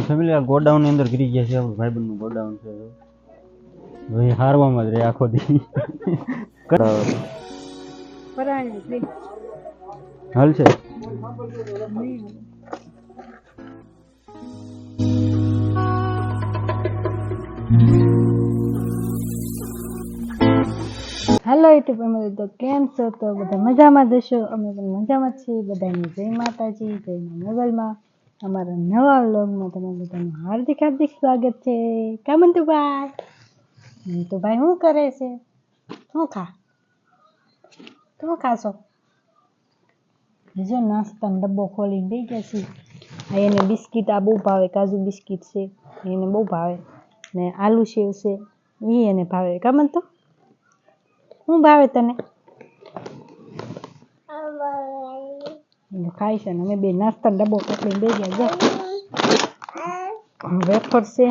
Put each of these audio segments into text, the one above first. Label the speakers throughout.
Speaker 1: Family આ godown ની અંદર ગીરી ગયા છે આપણું ભાઈબંધ નું ગોડાઉન છે ભાઈ હારવામાં જ રે આખો દી હાલ છે
Speaker 2: હેલો યુટ્યુબ ફેમિલી, તો કેમ છો? તો બધા મજામાં જશો. અમે પણ મજામાં છીએ. બધાને જય માતાજી, જય મોગલમાં. અમારા નવા વ્લોગમાં તમારું બધાનું હાર્દિક સ્વાગત છે. કા મંતુભાઈ? તો ભાઈ શું કરે છે? શું ખાશો? જો નાસ્તાનો ડબ્બો ખોલીને દઈ ગયા છીએ. એને બિસ્કિટ આ બહુ ભાવે, કાજુ બિસ્કિટ છે એને બહુ ભાવે, ને આલુ સેવ છે એ એને ભાવે. કા મંતુ? શું ભાવે તને? ખાય છે ને અમે બે નાસ્તાનો ડબ્બો પકડીને બે ગયા. વેફર છે,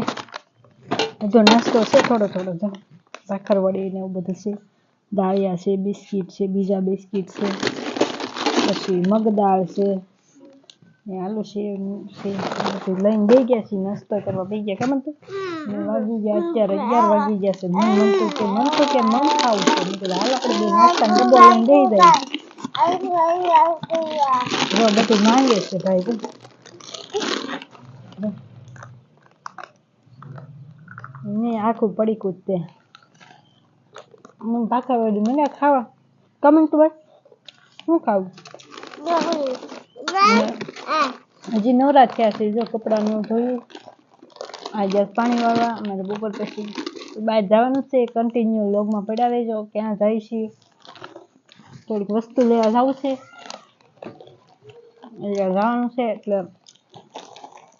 Speaker 2: જો નાસ્તો છે થોડો જો સાખરવડી ને એવું બધું છે. દાળિયા છે, બિસ્કિટ છે, બીજા બિસ્કિટ છે, પછી મગદાળ છે ને આલુ સેવ છે. બધું લઈને બે ગયા છીએ, નાસ્તો કરવા બે ગયા. કેમ હતું વાગી ગયા અત્યારે 11 વાગી ગયા છે. મન ખાવું છે. હાલ આપણે બે નાસ્તાનો ડબ્બો લઈને દઈ દઈએ. બધું માંગે છે ભાઈ. ને આખું પડીકું જ તે ભાખા વળી મને ખાવા. કમેન્ટ ભાઈ શું ખાવું? હજી નવરા થયા છે. જો કપડાનું ધોયું, આજે પાણી વાળવા. અમારે બપોર પછી બહાર જવાનું છે. કન્ટિન્યુ વ્લોગમાં પડ્યા રહેજો. ક્યાં જાય છીએ, થોડીક વસ્તુ લેવા જવું છે, જવાનું છે એટલે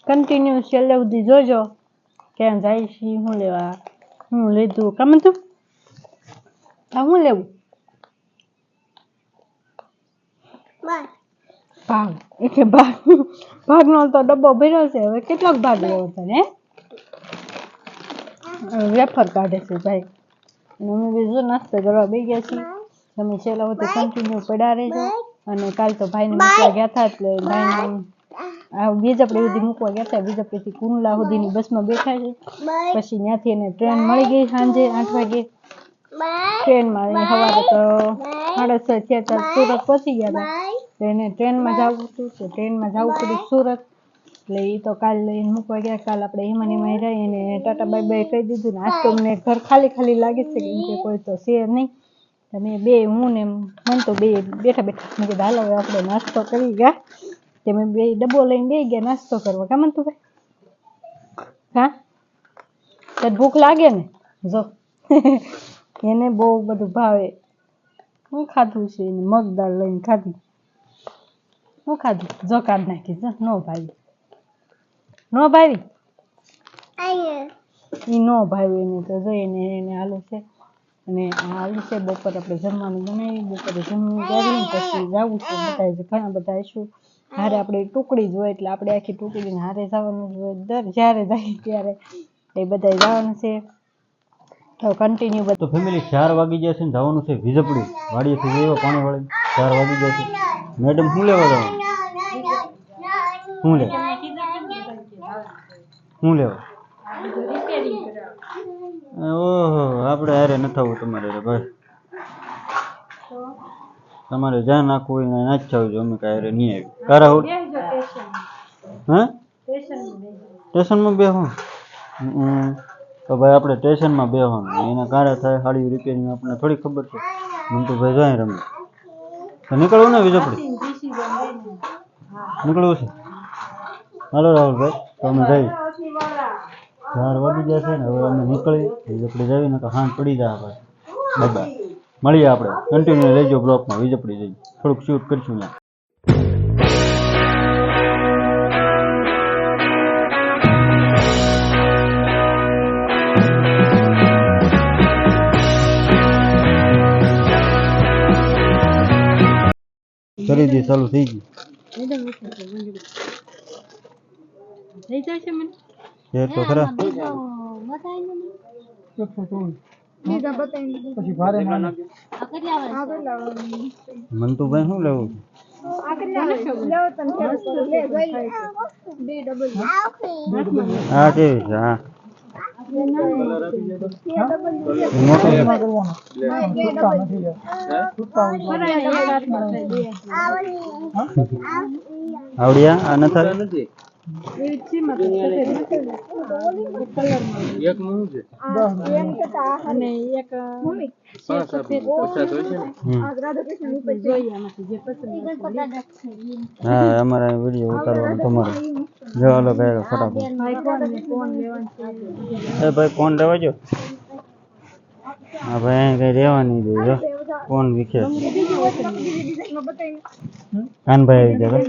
Speaker 2: કન્ટિન્યુ છેલ્લે સુધી જોજો. ક્યાં જાય છીએ, શું લેવા, શું લીધું. કામ તું આ શું લેવું? ભાગ એટલે ભાગનો તો ડબ્બો ભર્યો છે. હવે કેટલોક ભાગ લેવો તને? વેફર કાઢે છે ભાઈ. અમે બીજો નાસ્તો કરવા બે ગયા છીએ. તમે છેલ્લા સુધી કન્ટિન્યુ પડ્યા રહેજો. અને કાલ તો ભાઈને મૂકવા ગયા હતા એટલે ભાઈને બીજપડી સુધી મૂકવા ગયા હતા. બીજપડીથી કુંડલા સુધીની બસમાં બેઠા છે. પછી ત્યાંથી એને ટ્રેન મળી ગઈ સાંજે 8 વાગે. ટ્રેનમાં સવારે તો 6:30 થયા સુરત પહોંચી ગયા હતા. તો એને ટ્રેનમાં જવું હતું, તો ટ્રેનમાં જવું પડ્યું સુરત. એટલે એ તો કાલ લઈને મૂકવા ગયા. કાલ આપણે એમાં રહી એને ટાટા બાય બાય કહી દીધું. ને આજ તો અમને ઘર ખાલી લાગે છે, કેમ કે કોઈ તો છે નહીં. તમે બે હું ને મન તો બે બેઠા મેં કીધું હાલો હવે આપણે નાસ્તો કરી ગયા. તમે બે ડબ્બો લઈને બે ગયા નાસ્તો કરવા. કા મન તું ભાઈ? હા તો ભૂખ લાગે ને. જો એને બહુ બધું ભાવે. શું ખાધું છે એને? મગદાળ લઈને ખાધી. શું ખાધું? જો કાઢ નાખી. જો નો ભાવી એ નો ભાવ્યું એને તો જોઈને એને આલુ છે. અને આ આલુ છે. બપોર આપણે જમવાનું બનાવી, બપોરે જમવાનું કરી પછી જવું છે. બધા ઘણા બધા આવીશું. હારે આપણે ટુકડી જ હોય એટલે આપણે આખી ટુકડીને હારે જવાનું જ હોય. જ્યારે જાય ત્યારે એ બધા જવાનું છે. તો કન્ટિન્યુ
Speaker 1: તો ફેમિલી 4 વાગી ગયા છે ને જવાનું છે વિજપડી. વાડીએથી લેવા પાણી વાળી 4 વાગી ગયા છે. મેડમ શું લેવા જવાનું? શું લેવા? ઓહો આપણે હારે ન થવું તમારે ભાઈ. તમારે જ્યાં નાખવું હોય ના જ થવું. અમે કાંઈ હારે નહીં આવી. કારા હા સ્ટેશનમાં બેહો. તો ભાઈ આપણે સ્ટેશનમાં બેહવાનું. એના કારા થાય સાડી રિપેરિંગ આપણને થોડી ખબર છે. મને તો ભાઈ જાય રમે તો નીકળવું ને વિજપડી નીકળવું છે. હાલો રાહુલભાઈ તો અમે જઈએ. 4 વાગી ગયા છે ને હવે અમે નીકળી વિજપડી જઈએ ને તો હાંજ પડી જાય. ભાઈ બધા મળીએ આપણે. કન્ટિન્યુ લેજો બ્લોકમાં. વિજપડી જઈએ થોડુંક શૂટ કરીશું ત્યાં. ખરીદી ચાલુ થઈ ગઈ. એ તો ખરા. મંતુભાઈ શું લેવું? હા કેવી છે હા મોટો છે. આવડ્યા આ નથી હા અમારે વિડીયો ઉતારવાનો તમારો જો હાલો ભાઈ ફટાફટ એ ભાઈ ફોન લેવા જો હા ભાઈ અહીં કઈ રહેવા નહીં દે જો ફોન વિખે કાનભાઈ આવી જાય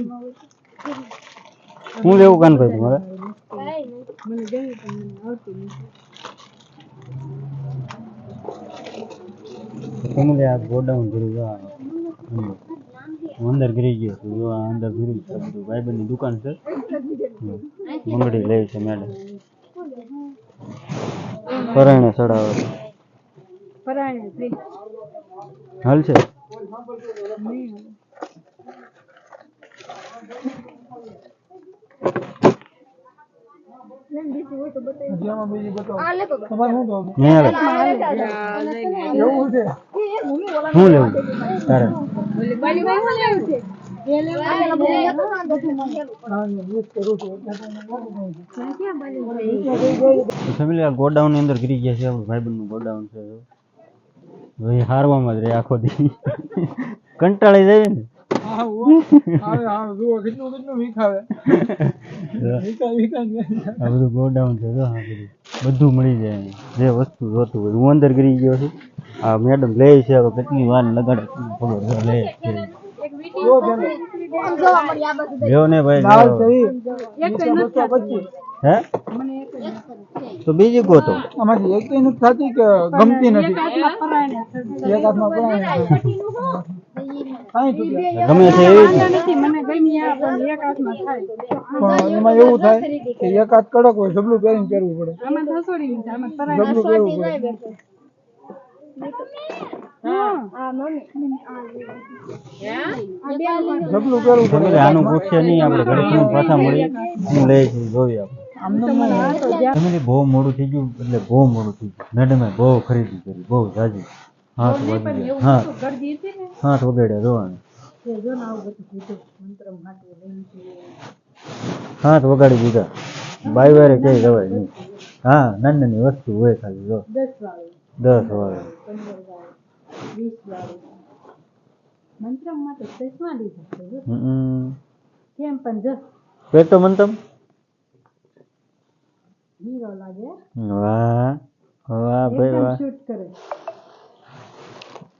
Speaker 1: હું લેવું કાનભાઈ તમારે ફેમિલી આ ગોડાઉન ભરી જો હું અંદર ગરી ગયો છું જો આ અંદર ભરી છે બધું ભાઈબંધની દુકાન છે મંગળી લે છે મેડમ પરાયણે ચડાવે હાલ છે હું લેવું તારે ફેમિલી આ ગોડાઉન ની અંદર ગીરી ગયા છે આપણું ભાઈબંધ નું ગોડાઉન છે ભાઈ હારવામાં જ રહે આખો દી કંટાળી જાય ને આ બધું ગોડાઉન છે જો હા બધું મળી જાય જે વસ્તુ જોતું હોય હું અંદર ગરી ગયો છું આ મેડમ લે છે હવે કેટલી વાર લગાડે ખબર લે જો ને ભાઈ હે તો બીજી ગોતો
Speaker 3: આમાંથી એક નથી થતી કે ગમતી નથી એક હાથમાં
Speaker 1: ગમે છે એવી
Speaker 3: પણ એમાં એવું થાય કે એક હાથ કડક હોય જબલું પહેરીને પહેરવું પડે જબલું પહેરવું પડે જબલું પહેરવું પડે
Speaker 1: આનું પૂછશે નહીં આપણે ઘરે પાછા મળી હું લે છે જોઈએ આપણે બહુ મોડું થઈ ગયું એટલે બહુ મોડું થઈ ગયું મેડમે બહુ ખરીદી કરી બહુ જાજી હાથ વાગી ગયા હાથ વગાડ્યા જોવાનું હાથ વગાડી દીધા બાઈ વારે કઈ જવાય નહીં હા નાની નાની વસ્તુ હોય ખાલી જો 10 વાળા તો મંતમ વાહ વાહ ભાઈ વાહ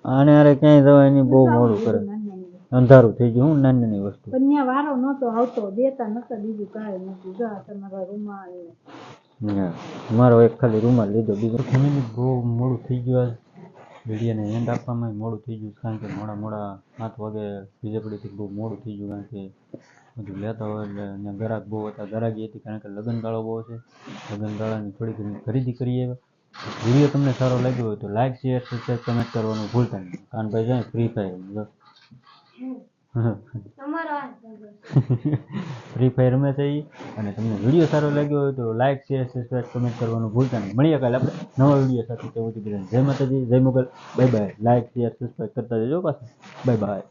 Speaker 1: આને અરે ક્યાંય જવાય નહીં બહુ મોડું કરે અંધારું થઈ ગયું હું નાની નાની વસ્તુ
Speaker 2: વારો નતો આવતો દેતા નતા બીજું કાંઈ નથી જો તમારા રૂમાલ
Speaker 1: મારો એક ખાલી રૂમાલ લીધો બીજો ફેમિલી બહુ મોડું થઈ ગયું વિડીયોને એન્ડ આપવામાં મોડું થઈ ગયું કારણ કે મોડા 7 વાગે વીજળીથી બહુ મોડું થઈ ગયું કારણ કે બધું લેતા હોય એટલે અહીંયા ગ્રાહક બહુ હતા ગરાગી હતી કારણ કે લગ્નગાળો બહુ છે લગ્નગાળાની થોડી ઘણી ખરીદી કરીએ વિડીયો તમને સારો લાગ્યો હોય તો લાઈક શેર સબસ્ક્રાઈબ કમેન્ટ કરવાનું ભૂલતા નહીં કાનભાઈ જાય ફ્રી ફાયર ફ્રી ફાયર રમે છે અને તમને વિડીયો સારો લાગ્યો હોય તો લાઈક શેર સબસ્ક્રાઈબ કમેન્ટ કરવાનું ભૂલતા નહીં મળીએ કાલે આપણે નવા વિડીયો સાથે ત્યાં સુધી જય માતાજી જય Mogal bye bye like share subscribe કરતા જજો પાછા બાય બાય